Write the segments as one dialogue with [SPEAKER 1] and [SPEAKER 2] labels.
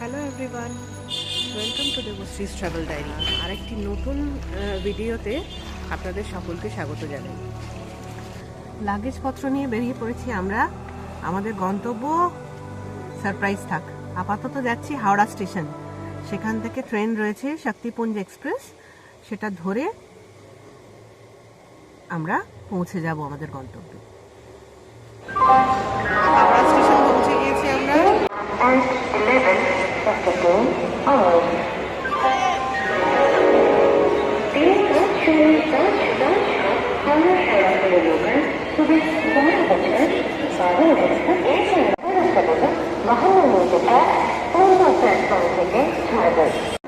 [SPEAKER 1] Hello everyone, welcome to Debashree's travel diary. আরেকটি নতুন ভিডিওতে আপনাদের সকলকে স্বাগত জানাই। লাগেজপত্র নিয়ে বেরিয়ে পড়েছি আমরা। আমাদের গন্তব্য সারপ্রাইজ থাক। আপাতত যাচ্ছি হাওড়া স্টেশন। সেখান থেকে ট্রেন রয়েছে শক্তিপুঞ্জ এক্সপ্রেস, সেটা ধরে আমরা পৌঁছে যাব আমাদের গন্তব্যে। হাওড়া স্টেশন পৌঁছে গিয়েছি আমরা।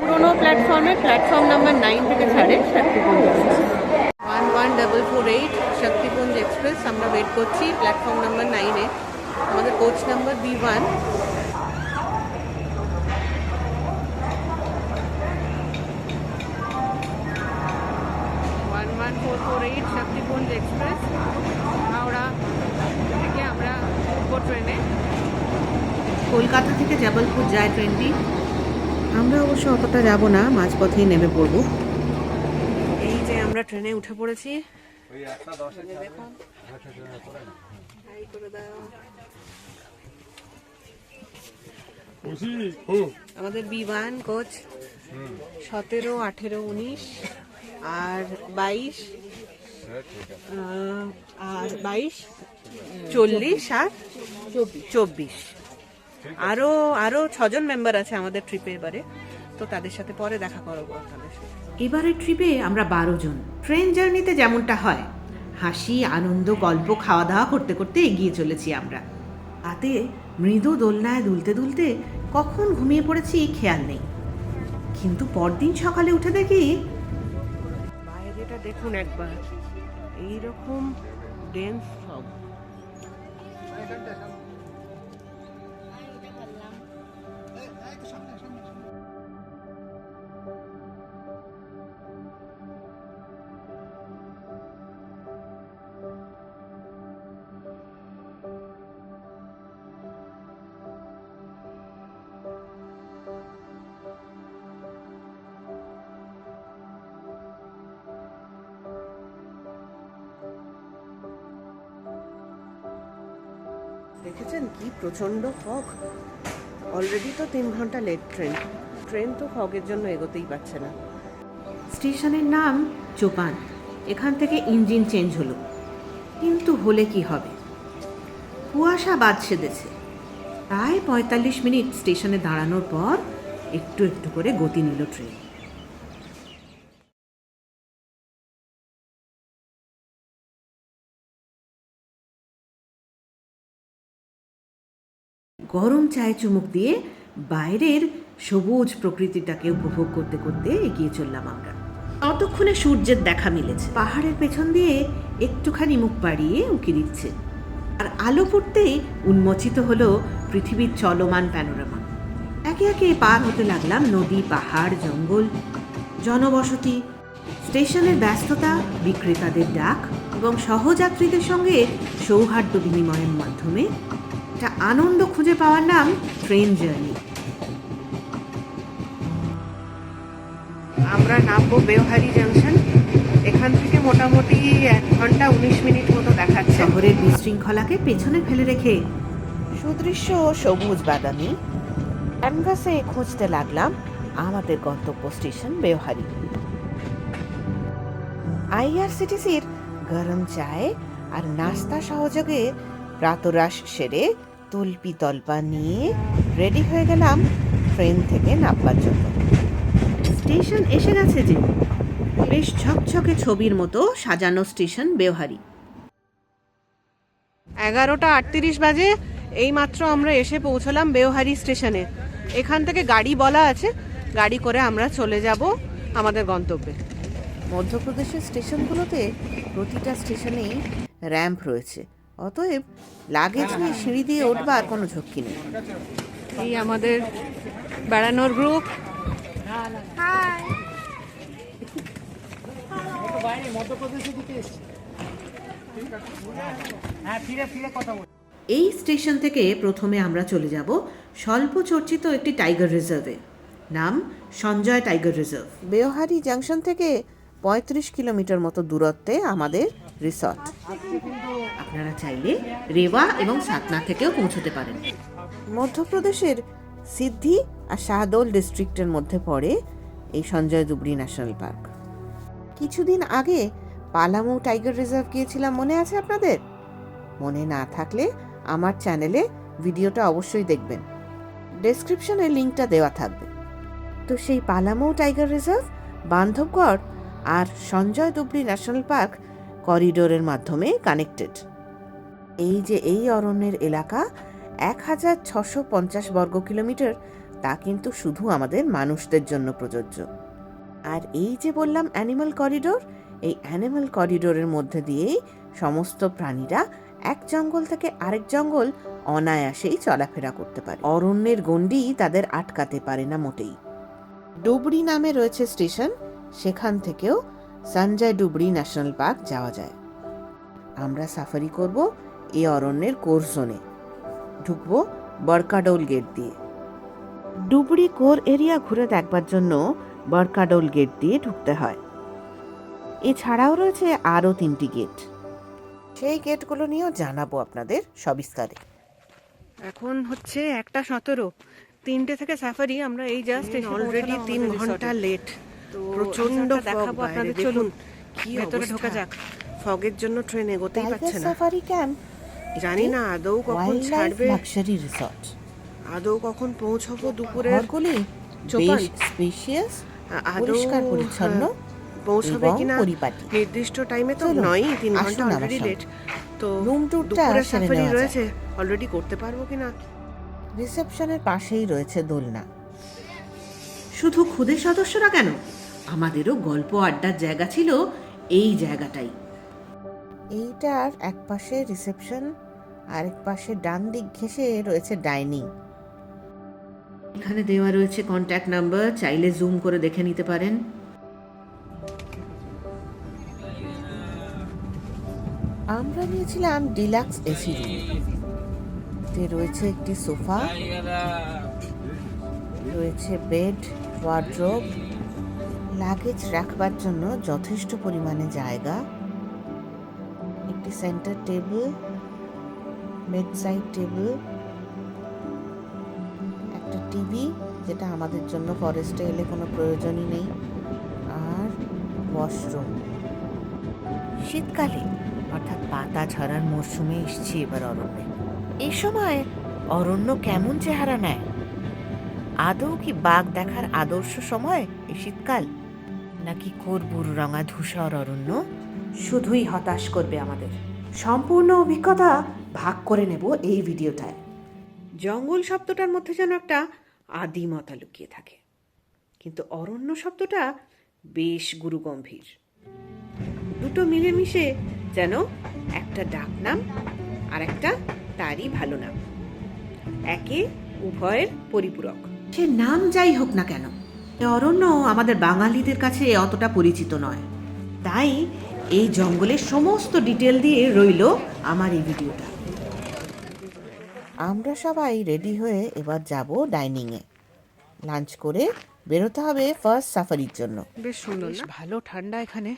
[SPEAKER 1] পুরোনো প্ল্যাটফর্মে প্ল্যাটফর্ম নাম্বার 9 থেকে ছাড়ে শক্তিপুঞ্জ এক্সপ্রেস। 11448 শক্তিপুঞ্জ এক্সপ্রেস। আমরা ওয়েট করছি প্ল্যাটফর্ম নাম্বার 9-এ। আমাদের coach number B1। Shaktipunj express Howrah থেকে আমরা উঠবো ট্রেনে। কলকাতা থেকে জবলপুর যায় ট্রেনটি। আমরা অবশ্য অতটা যাব না, মাঝপথেই নেমে পড়ব। এই যে আমরা ট্রেনে উঠে পড়েছি। আমাদের B1 কোচ 17, 18, 19 আর 22 আর 22, 40 আর 24। আরো 6 জন মেম্বার আছে আমাদের ট্রিপে এবারে, তো তাদের সাথে পরে দেখা করবো আপনাদের সাথে। এবারের ট্রিপে আমরা 12 জন। ট্রেন জার্নিতে যেমনটা হয়, হাসি আনন্দ গল্প খাওয়া দাওয়া করতে করতে এগিয়ে চলেছি আমরা। তাতে মৃদু দোলনায় দুলতে দুলতে কখন ঘুমিয়ে পড়েছি খেয়াল নেই। কিন্তু পরদিন সকালে উঠে দেখি বাইরেটা দেখুন একবার, এইরকম ডেন্স ফগ। দেখেছেন কি প্রচন্ড ফগ। অলরেডি তো 3 ঘন্টা লেট ট্রেন তো ফগের জন্য এগোতেই পারছে না। স্টেশনের নাম চোপান। এখান থেকে ইঞ্জিন চেঞ্জ হলো, কিন্তু হলে কি হবে, কুয়াশা বাদ সেধেছে। প্রায় 45 মিনিট স্টেশনে দাঁড়ানোর পর একটু একটু করে গতি নিল ট্রেন। গরম চায়ে চুমুক দিয়ে বাইরের সবুজ প্রকৃতিটাকে উপভোগ করতে করতে এগিয়ে চললাম আমরা। ততক্ষণে সূর্যের দেখা মিলেছে। পাহাড়ের পেছন দিয়ে একটুখানি মুখ বাড়িয়ে উঁকি দিচ্ছে, আর আলো ফুটতেই উন্মোচিত হলো পৃথিবীর চলমান প্যানোরামা। একে একে পার হতে লাগলাম নদী, পাহাড়, জঙ্গল, জনবসতি, স্টেশনের ব্যস্ততা, বিক্রেতাদের ডাক এবং সহযাত্রীদের সঙ্গে সৌহার্দ্য বিনিময়ের মাধ্যমে আনন্দ খুঁজে পাওয়ার নাম ট্রেন জার্নি। আমরা নামবো বেওহারি জাংশন। এখান থেকে মোটামুটি 1 ঘন্টা 19 মিনিট মতো দেখাচ্ছে। শহরের বিশৃঙ্খলাকে পেছনে ফেলে রেখে সুদৃশ্য সবুজ বাদামি ক্যানভাসে খুঁজতে লাগলাম আমাদের গন্তব্য স্টেশন বেওহারি। IRCTCর গরম চায় আর নাস্তা সহযোগে প্রাতরাশ সেরে তল্পি তল্পা নিয়ে রেডি হয়ে গেলাম ট্রেন থেকে নামবার জন্য। স্টেশন এসে গেছে যে, বেশ ঝকঝকে ছবির মতো সাজানো স্টেশন বেওহারি। 11টা 38 বাজে এইমাত্র আমরা এসে পৌঁছলাম বেওহারি স্টেশনে। এখান থেকে গাড়ি বলা আছে, গাড়ি করে আমরা চলে যাব আমাদের গন্তব্যে। মধ্যপ্রদেশের স্টেশনগুলোতে প্রতিটা স্টেশনেই র্যাম্প রয়েছে, অতএব লাগেজ নিয়ে সিঁড়ি দিয়ে উঠবার কোনো ঝক্কি নেই। এই আমাদের বেড়ানোর গ্রুপ। এই স্টেশন থেকে প্রথমে আমরা চলে যাব স্বল্প চর্চিত একটি টাইগার রিজার্ভে, নাম সঞ্জয় টাইগার রিজার্ভ। বেওহারি জাংশন থেকে 35 কিলোমিটার মতো দূরত্বে আমাদের রিসর্ট। আপনারা চাইলে রেওয়া এবং সাতনা থেকেও পৌঁছতে পারেন। মধ্যপ্রদেশের সিদ্ধি আর শাহদোল ডিস্ট্রিক্টের মধ্যে পড়ে এই সঞ্জয় দুবরি ন্যাশনাল পার্ক। কিছুদিন আগে পালামৌ টাইগার রিজার্ভ গিয়েছিলাম, মনে আছে আপনাদের? মনে না থাকলে আমার চ্যানেলে ভিডিওটা অবশ্যই দেখবেন, ডেসক্রিপশনে লিঙ্কটা দেওয়া থাকবে। তো সেই পালামৌ টাইগার রিজার্ভ, বান্ধবগড় আর সঞ্জয় দুবরি ন্যাশনাল পার্ক করিডোরের মাধ্যমে কানেক্টেড। এই যে এই অরণ্যের এলাকা 1650 বর্গ কিলোমিটার, তা কিন্তু শুধু আমাদের মানুষদের জন্য প্রযোজ্য। আর এই যে বললাম অ্যানিমাল করিডোর, এই অ্যানিমাল করিডোরের মধ্যে দিয়েই সমস্ত প্রাণীরা এক জঙ্গল থেকে আরেক জঙ্গল অনায়াসেই চলাফেরা করতে পারে। অরণ্যের গণ্ডি তাদের আটকাতে পারে না মোটেই। ডুবরি নামে রয়েছে স্টেশন, সেখান থেকেও সঞ্জয় ডুবরি ন্যাশনাল পার্ক যাওয়া যায়। আমরা সাফারি করব এই অরণ্যের কোর জোনে, ঢুকবো বরকাডোল গেট দিয়ে। ডুবরি কোর এরিয়া ঘুরে দেখবার জন্য বরকাডোল গেট দিয়ে ঢুকতে হয়। এছাড়াও রয়েছে আরও 3টি গেট, সেই গেটগুলো নিয়েও জানাবো আপনাদের সবিস্তারে। এখন হচ্ছে 1:17, 3টে থেকে সাফারি। আমরা এই জাস্ট অলরেডি 3 ঘন্টা লেট। প্রচন্ড দেখাবো আপনাদের, চলুন কি ভেতরে ঢোকা যাক। ফগের জন্য ট্রেন এগোতেই পারছে না। সাফারি ক্যাম্প, জানি না আদৌ কখন ছাড়বে। লাক্সারি রিসর্ট, আদৌ কখন পৌঁছবো দুপুরের। ঘরগুলি বেশ স্পেশিয়াস, পরিষ্কার পরিচ্ছন্ন, পৌঁছবে কিনা নির্দিষ্ট টাইমে তো নয়, 3 ঘন্টা অলরেডি লেট। তো রুম ট্যুরটা সাফারি রয়েছে, অলরেডি করতে পারবো কিনা। রিসেপশনের পাশেই রয়েছে দোলনা। শুধু খুদে সদস্যরা কেন, আমাদেরও গল্প আড্ডার জায়গা ছিল এই জায়গাটাই। এইটার এক পাশে রিসেপশন, আরেক পাশে ডান দিক ঘেঁষে রয়েছে ডাইনিং। এখানে দেওয়া রয়েছে কন্ট্যাক্ট নাম্বার, চাইলে জুম করে দেখে নিতে পারেন। আমরা নিয়েছিলাম ডিলাক্স এসি রুম। এতে রয়েছে একটি সোফা, রয়েছে বেড, ওয়ার্ড্রোব, লাগেজ রাখবার জন্য যথেষ্ট পরিমাণে জায়গা, একটি centre table, bed side table, একটা টিভি, যেটা আমাদের জন্য ফরেস্টে এলে কোনো প্রয়োজনই নেই, আর ওয়াশরুম। শীতকালে অর্থাৎ পাতা ঝরার মরশুমে এসছি এবার অরণ্যে। এই সময় অরণ্য কেমন চেহারা নেয়? আদৌ কি বাঘ দেখার আদর্শ সময় এই শীতকাল, নাকি কর্পূর রঙা ধূসর অরণ্য শুধুই হতাশ করবে আমাদের? সম্পূর্ণ অভিজ্ঞতা ভাগ করে নেব এই ভিডিওটায়। জঙ্গল শব্দটার মধ্যে যেন একটা আদিমতা লুকিয়ে থাকে, কিন্তু অরণ্য শব্দটা বেশ গুরুগম্ভীর। দুটো মিলেমিশে যেন একটা ডাকনাম আর একটা তারই ভালো নাম, একে উভয়ের পরিপূরক। সে নাম যাই হোক না কেন, এই অরণ্য আমাদের বাঙালিদের কাছে অতটা পরিচিত নয়। তাই এই জঙ্গলের সমস্ত ডিটেল দিয়ে রইল আমার এই ভিডিওটা। আমরা সবাই রেডি হয়ে এবার যাব ডাইনিংয়ে। লাঞ্চ করে বেরোতে হবে ফার্স্ট সাফারির জন্য। বেশ সুন্দর, ভালো ঠান্ডা এখানে।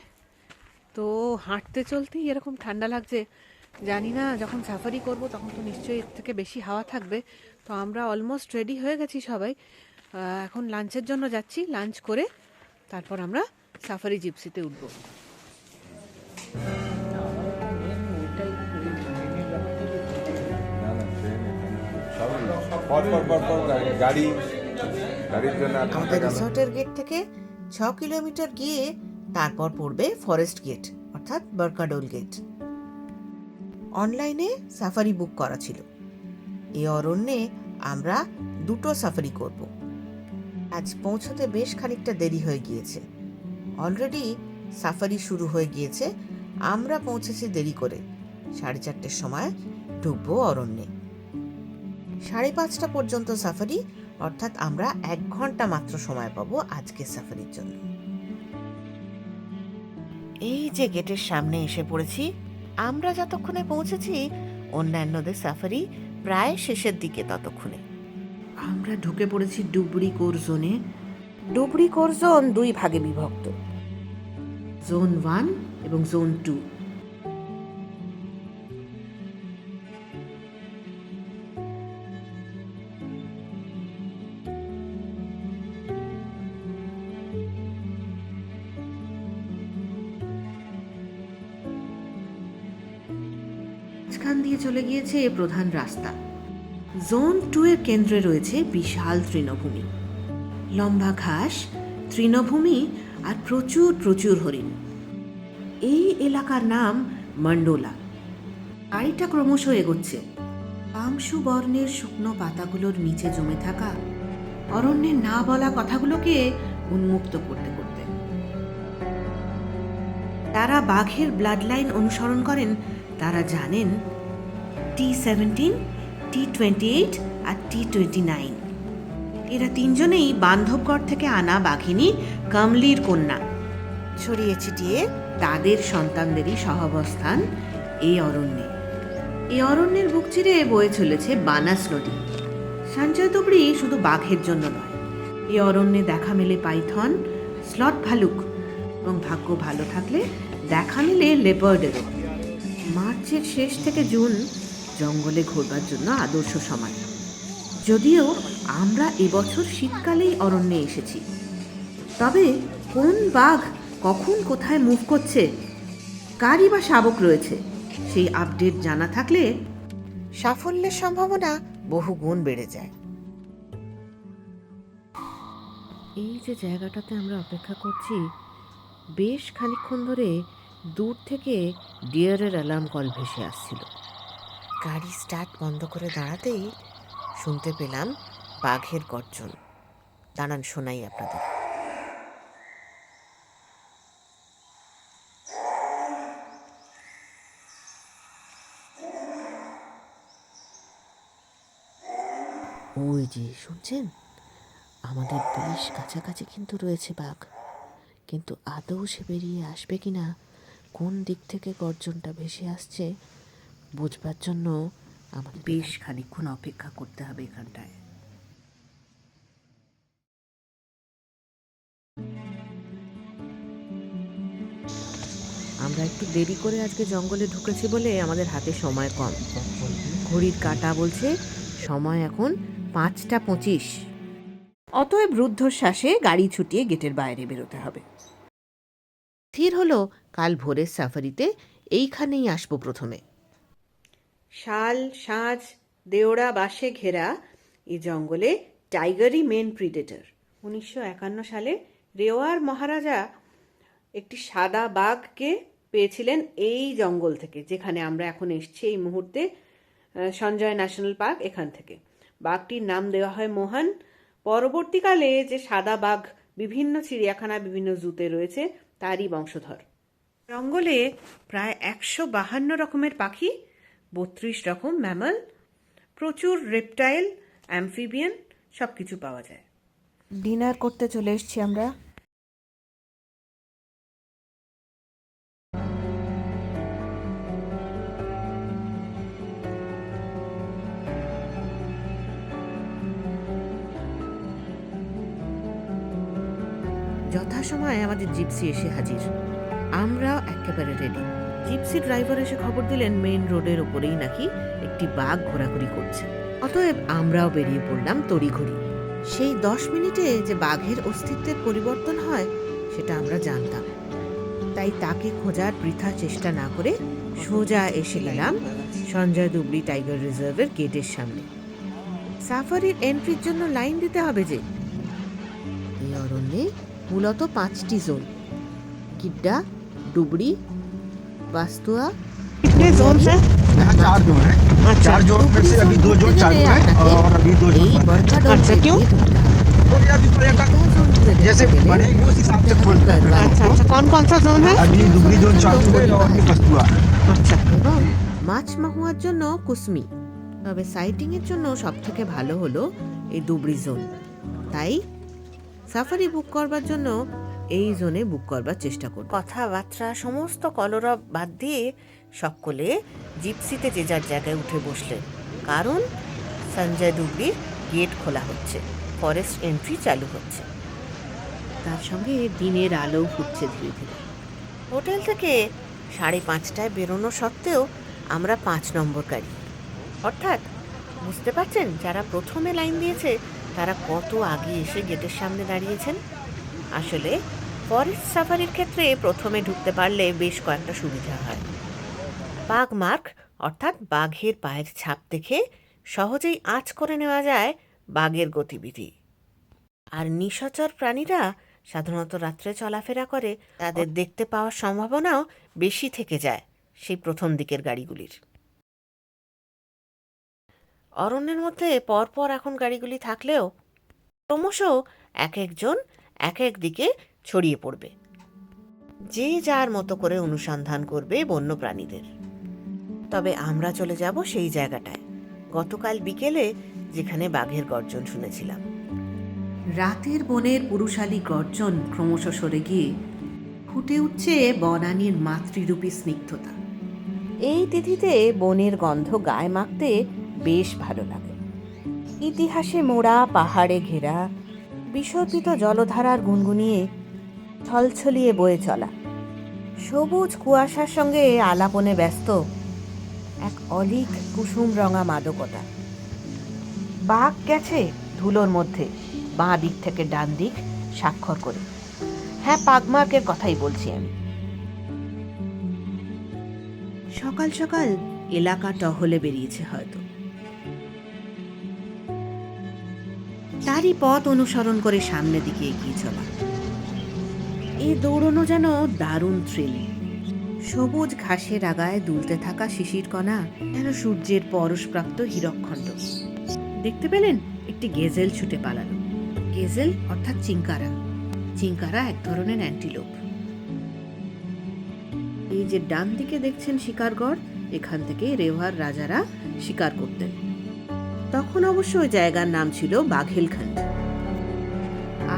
[SPEAKER 1] তো হাঁটতে চলতেই এরকম ঠান্ডা লাগছে। জানি না যখন সাফারি করব তখন তো নিশ্চয়ই এর থেকে বেশি হাওয়া থাকবে। তো আমরা অলমোস্ট রেডি হয়ে গেছি সবাই, এখন লাঞ্চের জন্য যাচ্ছি। লাঞ্চ করে তারপর আমরা সাফারি জিপসিতে উঠব। আমাদের রিসর্টের গেট থেকে 6 কিলোমিটার গিয়ে তারপর পড়বে ফরেস্ট গেট, অর্থাৎ বরকাডোল গেট। অনলাইনে সাফারি বুক করা ছিল। এই অরণ্যে আমরা 2টো সাফারি করব। আজ পৌঁছতে বেশ খানিকটা দেরি হয়ে গিয়েছে, অলরেডি সাফারি শুরু হয়ে গিয়েছে। আমরা পৌঁছেছি দেরি করে, 4:30 সময় ঢুকবো অরণ্যে। 5:30 পর্যন্ত সাফারি, অর্থাৎ আমরা 1 ঘন্টা মাত্র সময় পাবো আজকে সাফারির জন্য। এই যে গেটের সামনে এসে পড়েছি। আমরা যতক্ষণে পৌঁছেছি অন্যান্যদের সাফারি প্রায় শেষের দিকে ততক্ষণে। আমরা ঢুকে পড়েছি ডুবরি কোর জোনে। ডুবরি কোর জোন 2 ভাগে বিভক্ত, জোন 1 এবং জোন 2। মাঝখান দিয়ে চলে গিয়েছে প্রধান রাস্তা। জোন 2 এর কেন্দ্রে রয়েছে বিশাল তৃণভূমি, লম্বা ঘাস, তৃণভূমি আর প্রচুর প্রচুর হরিণ। এই এলাকার নাম মন্ডোলা। গাড়িটা ক্রমশ এগোচ্ছে পাংশু বর্ণের শুকনো পাতাগুলোর নিচে জমে থাকা অরণ্যের না বলা কথাগুলোকে উন্মুক্ত করতে করতে। তারা বাঘের ব্লাড লাইন অনুসরণ করেন, তারা জানেন T17, T28 আর T29। এরা তিনজনেই বান্ধবগড় থেকে আনা বাঘিনী কমলির কন্যা। ছড়িয়ে ছিটিয়ে তাদের সন্তানদেরই সহাবস্থান এই অরণ্যে। এই অরণ্যের বুক চিরে বয়ে চলেছে বানাস নদী। সঞ্জয় দুবরি শুধু বাঘের জন্য নয়, এই অরণ্যে দেখা মেলে পাইথন, স্লট ভালুক এবং ভাগ্য ভালো থাকলে দেখা মেলে লেপার্ডেরও। মার্চের শেষ থেকে জুন জঙ্গলে ঘোরবার জন্য আদর্শ সময়। যদিও আমরা এবছর শীতকালেই অরণ্যে এসেছি, তবে কোন বাঘ কখন কোথায় মুভ করছে, কারই বা শাবক রয়েছে, সেই আপডেট জানা থাকলে সাফল্যের সম্ভাবনা বহু গুণ বেড়ে যায়। এই যে জায়গাটাতে আমরা অপেক্ষা করছি, বেশ খানিকক্ষণ ধরে দূর থেকে ডিয়ারের অ্যালার্ম কল ভেসে আসছিল। গাড়ি স্টার্ট বন্ধ করে দাঁড়াতেই শুনতে পেলাম বাঘের গর্জন। দাঁড়ান, শোনাই আপনাদের। ওই যে শুনছেন, আমাদের বেশ কাছাকাছি কিন্তু রয়েছে বাঘ, কিন্তু আদৌ সে বেরিয়ে আসবে কিনা, কোন দিক থেকে গর্জনটা ভেসে আসছে বুঝবার জন্য আমাদের বেশ খানিকক্ষণ অপেক্ষা করতে হবে এখানটায়। আমরা একটু দেরি করে আজকে জঙ্গলে ঢুকেছি বলে আমাদের হাতে সময় কম। ঘড়ির কাঁটা বলছে সময় এখন 5:25। অতএব রুদ্ধশ্বাসে গাড়ি ছুটিয়ে গেটের বাইরে বেরোতে হবে। স্থির হলো কাল ভোরের সাফারিতে এইখানেই আসবো প্রথমে। শাল, সাজ, দেওড়া বাঁশে ঘেরা এই জঙ্গলে টাইগারই মেন প্রিডেটর। 1951 সালে রেওয়ার মহারাজা একটি সাদা বাঘকে পেয়েছিলেন এই জঙ্গল থেকে, যেখানে আমরা এখন এসছি এই মুহূর্তে, সঞ্জয় ন্যাশনাল পার্ক। এখান থেকে বাঘটির নাম দেওয়া হয় মোহন। পরবর্তীকালে যে সাদা বাঘ বিভিন্ন চিড়িয়াখানা, বিভিন্ন জুতে রয়েছে, তারই বংশধর। জঙ্গলে প্রায় 152 রকমের পাখি, 32 রকম ম্যামল, প্রচুর রেপটাইল, অ্যামফিবিয়ান সব কিছু পাওয়া যায়। ডিনার করতে চলে এসেছি আমরা। যথাসময়ে আমাদের জিপসি এসে হাজির। আমরাও একেবারে রেডি। জিপসি ড্রাইভার এসে খবর দিলেন মেইন রোডের ওপরেই নাকি একটি বাঘ ঘোরাঘুরি করছে। অতএব আমরাও বেরিয়ে পড়লাম তড়িঘড়ি। সেই 10 মিনিটে যে বাঘের অস্তিত্বের পরিবর্তন হয় সেটা আমরা জানতাম, তাই তাকে খোঁজার বৃথা চেষ্টা না করে সোজা এসে গেলাম সঞ্জয় দুবরি টাইগার রিজার্ভের গেটের সামনে। সাফারির এন্ট্রির জন্য লাইন দিতে হবে যে। এই অরণ্যে মূলত 5টি জোন: किड्डा, डुबरी, वास्तुआ। कितने जोन है?
[SPEAKER 2] यहाँ 4 जोन है। 4 जोन में से अभी 2 जोन चालू है और अभी 2 जोन बंद है।
[SPEAKER 1] अच्छा, क्यों?
[SPEAKER 2] अभी पर्यटक जैसे बढ़ेगी उस हिसाब से खोलते हैं।
[SPEAKER 1] अच्छा, कौन कौन सा जोन है?
[SPEAKER 2] अभी डुबरी जोन चालू है और अभी वास्तुआ।
[SPEAKER 1] আচ্ছা, এবং মাছ মাহুয়ার জন্য কুসমি। তবে সাইটিং এর জন্য সবথেকে ভালো হলো এই ডুবরি জোন। তাই সাফারি বুক করবার জন্য এই জোনে বুক করবার চেষ্টা করব। কথাবার্তা সমস্ত কলরব বাদ দিয়ে সকলে জিপসিতে যে যার জায়গায় উঠে বসলেন, কারণ সঞ্জয় দুবরির গেট খোলা হচ্ছে, ফরেস্ট এন্ট্রি চালু হচ্ছে। তার সঙ্গে দিনের আলো ফুটছে ধীরে ধীরে। হোটেল থেকে 5:30টায় বেরোনো সত্ত্বেও আমরা 5 নম্বর গাড়ি, অর্থাৎ বুঝতে পারছেন যারা প্রথমে লাইন দিয়েছে তারা কত আগে এসে গেটের সামনে দাঁড়িয়েছেন। আসলে ফরেস্ট সাফারির ক্ষেত্রে প্রথমে ঢুকতে পারলে বেশ কয়েকটা সুবিধা হয়। বাঘ মার্ক অর্থাৎ বাঘের পায়ের ছাপ দেখে সহজেই আঁচ করে নেওয়া যায় বাঘের গতিবিধি। আর নিশাচর প্রাণীরা সাধারণত রাত্রে চলাফেরা করে, তাদের দেখতে পাওয়ার সম্ভাবনাও বেশি থেকে যায় সেই প্রথম দিকের গাড়িগুলির। অরণ্যের মধ্যে পরপর এখন গাড়িগুলি থাকলেও ক্রমশ এক একজন এক এক দিকে ছড়িয়ে পড়বে, যে যার মতো করে অনুসন্ধান করবে বন্য প্রাণীদের। তবে আমরা চলে যাব সেই জায়গাটায় গতকাল বিকেলে যেখানে বাঘের গর্জন শুনেছিলাম। রাতের বনের পুরুষালী গর্জন ক্রমশ সরে গিয়ে ফুটে উঠছে বনানীর মাতৃরূপী স্নিগ্ধতা। এই তিথিতে বনের গন্ধ গায়ে মাখতে বেশ ভালো লাগে। ইতিহাসে মোড়া পাহাড়ে ঘেরা বিসর্পিত জলধারার গুনগুনিয়ে ছলছলিয়ে বয়ে চলা, সবুজ কুয়াশার সঙ্গে আলাপনে ব্যস্ত এক অলিক কুসুম রঙা মাদকতা। বাঘ গেছে ধুলোর মধ্যে বাঁ দিক থেকে ডান দিক স্বাক্ষর করে। হ্যাঁ, পাগমার্কের কথাই বলছি আমি। সকাল সকাল এলাকা টহলে বেরিয়েছে হয়তো, তারই পথ অনুসরণ করে সামনের দিকে এগিয়ে চলা। এই দৌড়নো যেন দারুণ থ্রিল। সবুজ ঘাসের আগায় দুলতে থাকা শিশির কণা যেন সূর্যের পরশপ্রাপ্ত হীরকখণ্ড। দেখতে পেলেন একটি গেজেল ছুটে পালালো। গেজেল অর্থাৎ চিঙ্কারা। চিঙ্কারা এক ধরনের অ্যান্টিলোপ। এই যে ডান দিকে দেখছেন শিকারগড়, এখান থেকে রেওয়ার রাজারা শিকার করতেন। তখন অবশ্য ওই জায়গার নাম ছিল বাঘেলখন্ড।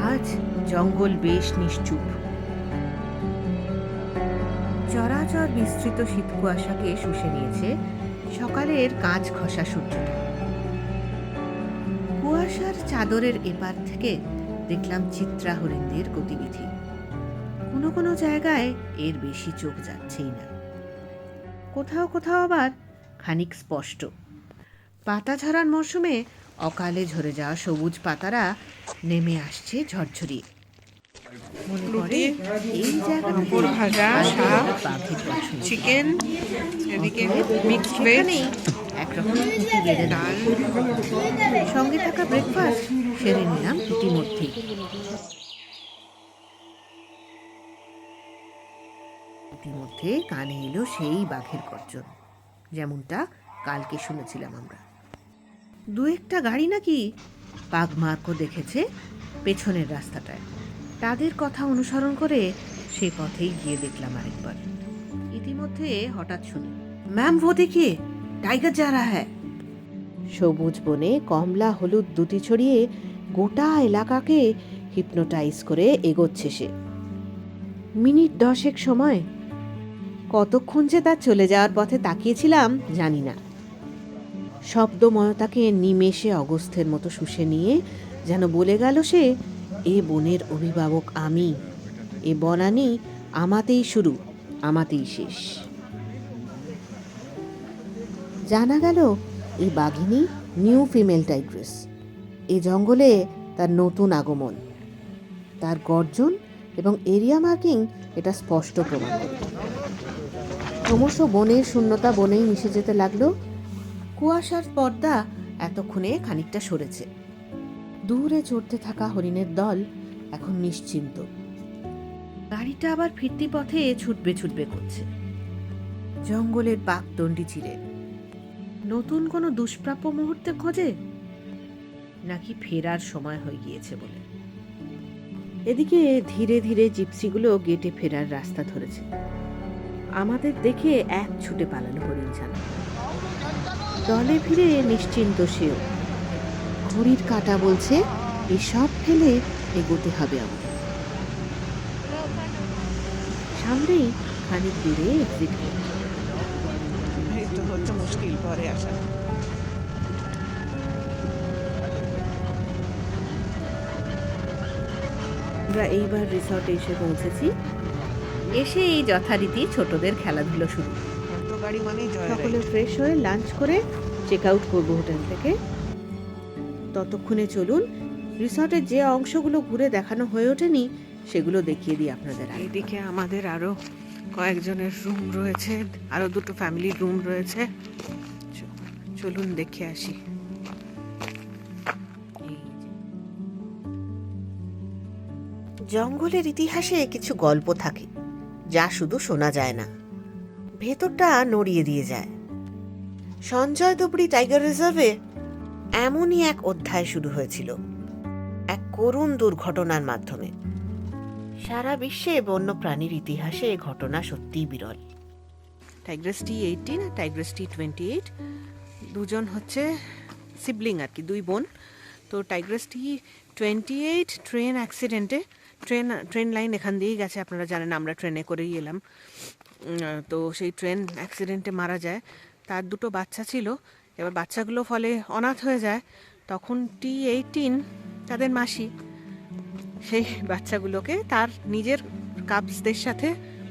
[SPEAKER 1] আজ জঙ্গল বেশ নিশ্চুপ। চরাচর বিস্তৃত শীত কুয়াশাকে শুষে নিয়েছে সকালের কাঁচ খসা সূর্যটা। কুয়াশার চাদরের এপার থেকে দেখলাম চিত্রা হরিণদের গতিবিধি। কোনো কোনো জায়গায় এর বেশি চোখ যাচ্ছেই না, কোথাও কোথাও আবার খানিক স্পষ্ট। পাতা ঝরার মরশুমে অকালে ঝরে যাওয়া সবুজ পাতারা নেমে আসছে ঝরঝরিয়ে। মনে করে এই জায়গাটা
[SPEAKER 3] ভাজা, শাক, চিকেন, এদিকে মিক্স ভেজ,
[SPEAKER 1] একরকম ডাল, সঙ্গে থাকা ব্রেকফাস্ট সেরে নিলাম ইতিমধ্যেই। ইতিমধ্যে কানে এলো সেই বাঘের গর্জন, যেমনটা কালকে শুনেছিলাম আমরা। দু একটা গাড়ি নাকি বাঘমার্কও দেখেছে পেছনের রাস্তাটায়। তাদের কথা অনুসরণ করে সে পথেই গিয়ে দেখলাম আরেকবার। ইতিমধ্যে হঠাৎ শুনি, ম্যাম वो देखिए টাইগার যা रहा है। সবুজ বনে কমলা হলুদ দুটি ছড়িয়ে গোটা এলাকাকে হিপনোটাইজ করে এগোচ্ছে সে। মিনিট 10 সময়। কতক্ষণ যে তার চলে যাওয়ার পথে তাকিয়েছিলাম জানি না। শব্দময়তাকে নিমেষে অগস্থের মতো শুষে নিয়ে যেন বলে গেল সে, এ বনের অভিভাবক আমি, এ বনানী আমাতেই শুরু, আমাতেই শেষ। জানা গেল এই বাঘিনী নিউ ফিমেল টাইগ্রেস। এই জঙ্গলে তার নতুন আগমন। তার গর্জন এবং এরিয়া মার্কিং এটা স্পষ্ট প্রমাণ করে। ক্রমশ বনের শূন্যতা বনেই মিশে যেতে লাগলো। কুয়াশার পর্দা এতক্ষণে খানিকটা সরেছে। দূরে চড়তে থাকা হরিণের দল এখন নিশ্চিন্ত। গাড়িটা আবার ফিরতি পথে ছুটবে ছুটবে করছে জঙ্গলের পাকদণ্ডি চিরে। নতুন কোনো দুষ্প্রাপ্য মুহূর্তে খোঁজে, নাকি ফেরার সময় হয়ে গিয়েছে বলে। এদিকে ধীরে ধীরে জিপসিগুলো গেটে ফেরার রাস্তা ধরেছে। আমাদের দেখে এক ছুটে পালালো হরিণ ছানা। দলে ফিরে নিশ্চিন্ত সেও। ঘড়ির কাঁটা বলছে এসব ফেলে এগোতে হবে আমাদের। সামনেই খানিক দূরে এক্সিট গেট।
[SPEAKER 3] এই তো হচ্ছে মুশকিল পরে আসা।
[SPEAKER 1] আমরা এইবার রিসর্টে এসে পৌঁছেছি। এসে এই যথারীতি ছোটদের খেলাধুলো শুরু।
[SPEAKER 3] তো গাড়ি মানেই জয়
[SPEAKER 1] সকলে ফ্রেশ হয়ে লাঞ্চ করে চেক আউট করবো হোটেল থেকে। ততক্ষণে চলুন রিসর্টের যে অংশগুলো ঘুরে দেখানো হয়ে ওঠেনি সেগুলো দেখিয়ে দিই আপনাদের।
[SPEAKER 3] এইদিকে আমাদের আরো কয়েকজনের রুম রয়েছে, আরো দুটো ফ্যামিলির রুম রয়েছে। চলুন দেখে আসি।
[SPEAKER 1] জঙ্গলের ইতিহাসে কিছু গল্প থাকে যা শুধু শোনা যায় না, ভেতরটা নড়িয়ে দিয়ে যায়। সঞ্জয় ধুবড়ি টাইগার রিজার্ভে এমনই এক অধ্যায় শুরু হয়েছিল, এক করুণ দুর্ঘটনার মাধ্যমে। সারা বিশ্বে বন্যপ্রাণীর ইতিহাসে এ ঘটনা সত্যিই বিরল।
[SPEAKER 3] টাইগ্রাস T18 আর টাইগ্রাস T28 দুজন হচ্ছে সিবলিং আর কি, দুই বোন। তো টাইগ্রাস T28 ট্রেন অ্যাক্সিডেন্টে, ট্রেন লাইন এখান দিয়েই গেছে, আপনারা জানেন, আমরা ট্রেনে করেই এলাম। তো সেই ট্রেন অ্যাক্সিডেন্টে মারা যায়। তার দুটো বাচ্চা ছিল, এবার বাচ্চাগুলো ফলে অনাথ হয়ে যায়। তখন T18 তাদের মাসি সেই বাচ্চাগুলোকে তার নিজের কাপসদের সাথে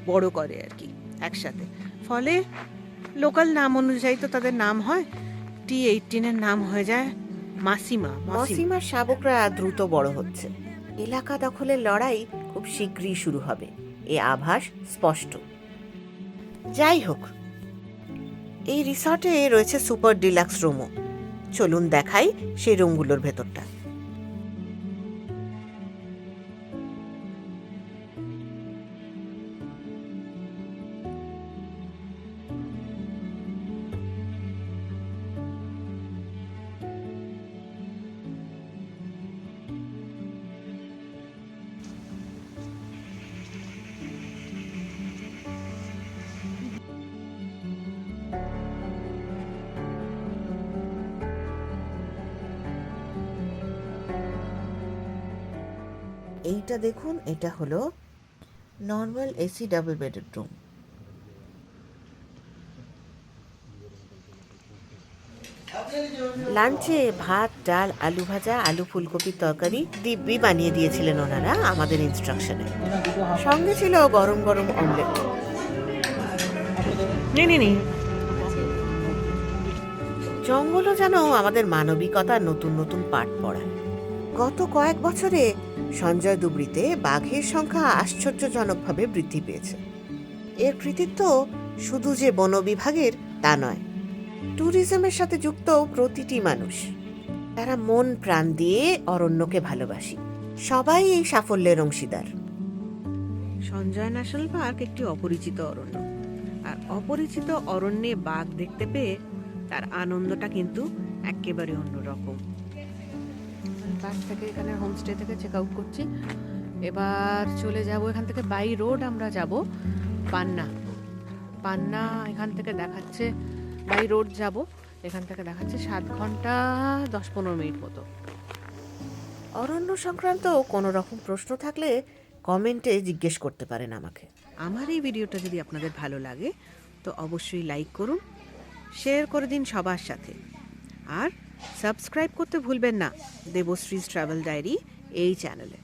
[SPEAKER 3] বড় করে আর কি একসাথে। ফলে লোকাল নাম অনুযায়ী তো তাদের নাম হয়, T18 নাম হয়ে যায় মাসিমা।
[SPEAKER 1] মসিমার শাবকরা দ্রুত বড় হচ্ছে, এলাকা দখলের লড়াই খুব শীঘ্রই শুরু হবে, এ আভাস স্পষ্ট। যাই হোক, এই রিসর্টে রয়েছে সুপার ডিলাক্স রুমও। চলুন দেখাই সেই রুমগুলোর ভেতরটা। এইটা দেখুন, এটা হলো normal AC double bedded room. লাঞ্চে ভাত, ডাল, আলু ভাজা, আলু ফুলকপির তরকারি দিব্যি বানিয়ে দিয়েছিলেন ওনারা আমাদের ইনস্ট্রাকশনে। সঙ্গে ছিল গরম গরম অমলেট। জঙ্গলও যেন আমাদের মানবিকতার নতুন নতুন পাঠ পড়ায়। গত কয়েক বছরে সঞ্জয় ধুবড়িতে বাঘের সংখ্যা আশ্চর্যজনকভাবে বৃদ্ধি পেয়েছে। এর কৃতিত্ব শুধু যে বন বিভাগের তা নয়, ট্যুরিজমের সাথে যুক্ত প্রতিটি মানুষ, তারা মন প্রাণ দিয়ে অরণ্যকে ভালোবাসি। সবাই এই সাফল্যের অংশীদার।
[SPEAKER 3] সঞ্জয় ন্যাশনাল পার্ক একটি অপরিচিত অরণ্য, আর অপরিচিত অরণ্যে বাঘ দেখতে পেয়ে তার আনন্দটা কিন্তু একেবারে অন্যরকম। পার্ক থেকে, এখানে হোমস্টে থেকে চেক আউট করছি। এবার চলে যাব এখান থেকে বাই রোড, আমরা যাব পান্না। এখান থেকে দেখাচ্ছে বাই রোড যাব, এখান থেকে দেখাচ্ছে 7 ঘন্টা 10-15 মিনিট মতো।
[SPEAKER 1] অরণ্য সংক্রান্ত কোনো রকম প্রশ্ন থাকলে কমেন্টে জিজ্ঞেস করতে পারেন আমাকে।
[SPEAKER 3] আমার এই ভিডিওটা যদি আপনাদের ভালো লাগে তো অবশ্যই লাইক করুন, শেয়ার করে দিন সবার সাথে, আর সাবস্ক্রাইব করতে ভুলবেন না দেবশ্রীজ ট্রাভেল ডায়েরি এই চ্যানেলে।